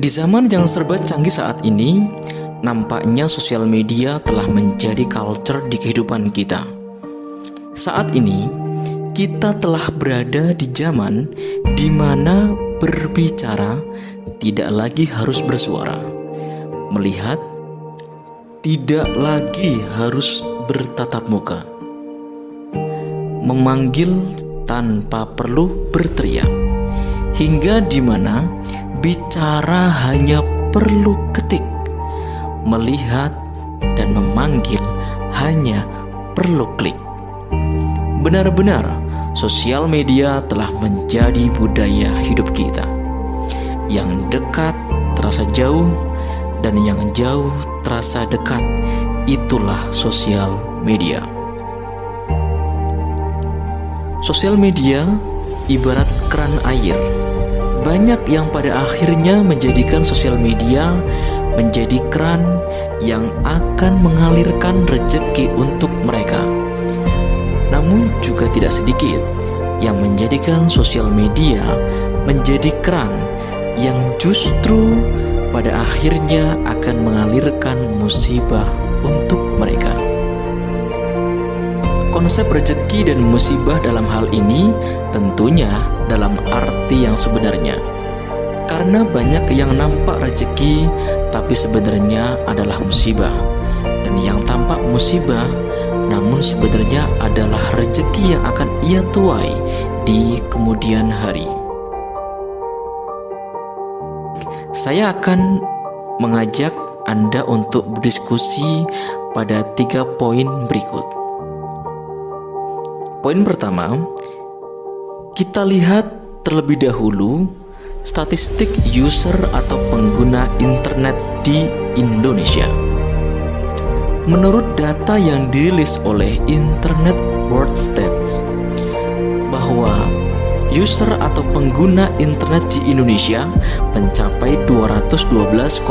Di zaman yang serba canggih saat ini, nampaknya sosial media telah menjadi culture di kehidupan kita. Saat ini, kita telah berada di zaman di mana berbicara tidak lagi harus bersuara, melihat tidak lagi harus bertatap muka, memanggil tanpa perlu berteriak, hingga di mana bicara hanya perlu ketik, melihat dan memanggil hanya perlu klik. Benar-benar sosial media telah menjadi budaya hidup kita. Yang dekat terasa jauh dan yang jauh terasa dekat. Itulah sosial media. Sosial media ibarat keran air. Banyak yang pada akhirnya menjadikan sosial media menjadi keran yang akan mengalirkan rezeki untuk mereka. Namun juga tidak sedikit yang menjadikan sosial media menjadi keran yang justru pada akhirnya akan mengalirkan musibah untuk mereka. Konsep rezeki dan musibah dalam hal ini tentunya dalam arti yang sebenarnya. Karena banyak yang nampak rezeki tapi sebenarnya adalah musibah. Dan yang tampak musibah namun sebenarnya adalah rezeki yang akan ia tuai di kemudian hari. Saya akan mengajak Anda untuk berdiskusi pada 3 poin berikut. Poin pertama, kita lihat terlebih dahulu statistik user atau pengguna internet di Indonesia. Menurut data yang dirilis oleh Internet World Stats, bahwa user atau pengguna internet di Indonesia mencapai 212,35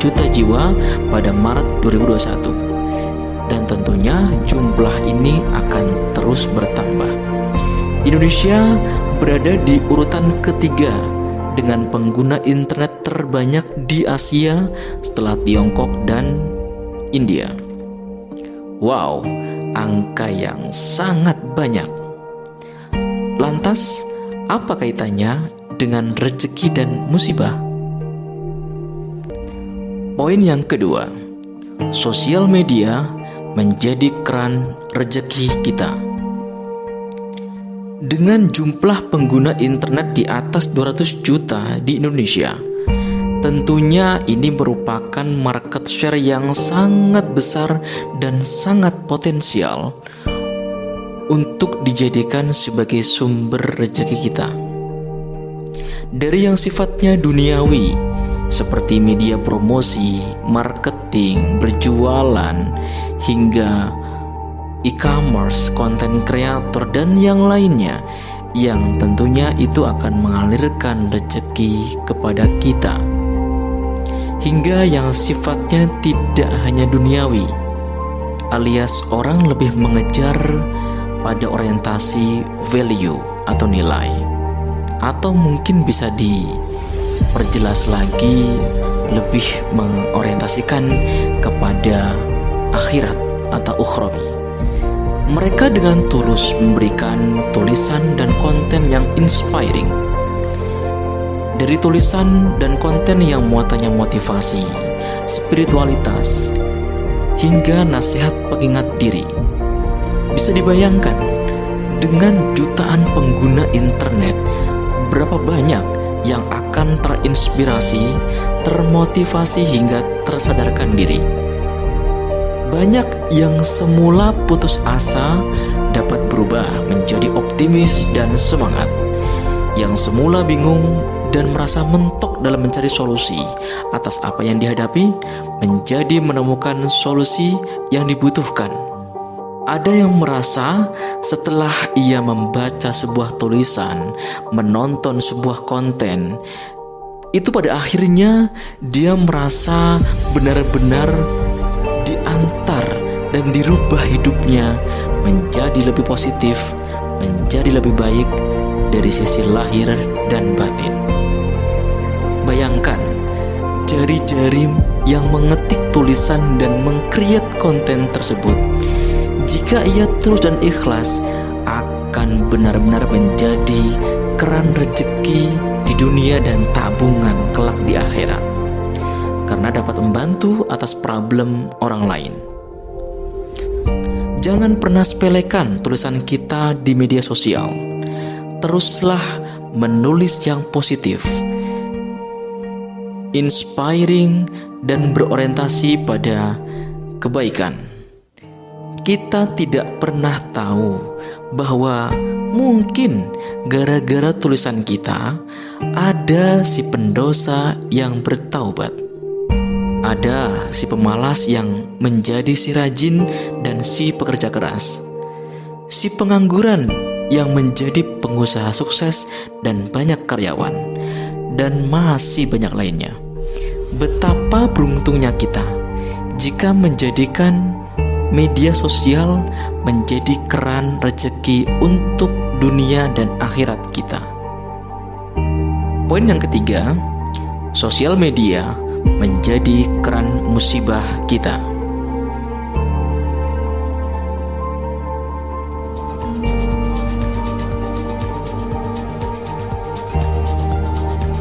juta jiwa pada Maret 2021. Dan tentunya jumlah ini akan terus bertambah. Indonesia berada di urutan ketiga dengan pengguna internet terbanyak di Asia setelah Tiongkok dan India. Wow, angka yang sangat banyak. Lantas, apa kaitannya dengan rezeki dan musibah? Poin yang kedua, sosial media menjadi keran rezeki kita. Dengan jumlah pengguna internet di atas 200 juta di Indonesia, tentunya ini merupakan market share yang sangat besar dan sangat potensial untuk dijadikan sebagai sumber rezeki kita. Dari yang sifatnya duniawi, seperti media promosi, marketing, berjualan, hingga e-commerce, konten kreator, dan yang lainnya, yang tentunya itu akan mengalirkan rezeki kepada kita. Hingga yang sifatnya tidak hanya duniawi, alias orang lebih mengejar pada orientasi value atau nilai, atau mungkin bisa diperjelas lagi, lebih mengorientasikan kepada akhirat atau ukhrawi. Mereka dengan tulus memberikan tulisan dan konten yang inspiring. Dari tulisan dan konten yang muatannya motivasi, spiritualitas, hingga nasihat pengingat diri. Bisa dibayangkan, dengan jutaan pengguna internet, berapa banyak yang akan terinspirasi, termotivasi, hingga tersadarkan diri. Banyak yang semula putus asa dapat berubah menjadi optimis dan semangat. Yang semula bingung dan merasa mentok dalam mencari solusi atas apa yang dihadapi, menjadi menemukan solusi yang dibutuhkan. Ada yang merasa setelah ia membaca sebuah tulisan, menonton sebuah konten, itu pada akhirnya dia merasa benar-benar diantar dan dirubah hidupnya menjadi lebih positif, menjadi lebih baik dari sisi lahir dan batin. bayangkan jari-jari yang mengetik tulisan dan meng-create konten tersebut, jika ia tulus dan ikhlas, akan benar-benar menjadi keran rezeki di dunia dan tabungan kelak di akhirat, karena dapat membantu atas problem orang lain. Jangan pernah sepelekan tulisan kita di media sosial. Teruslah menulis yang positif, inspiring, dan berorientasi pada kebaikan. Kita tidak pernah tahu bahwa mungkin gara-gara tulisan kita ada si pendosa yang bertaubat, ada si pemalas yang menjadi si rajin dan si pekerja keras, si pengangguran yang menjadi pengusaha sukses dan banyak karyawan, dan masih banyak lainnya. Betapa beruntungnya kita jika menjadikan media sosial menjadi keran rezeki untuk dunia dan akhirat kita. Poin yang ketiga, sosial media menjadi keran musibah kita.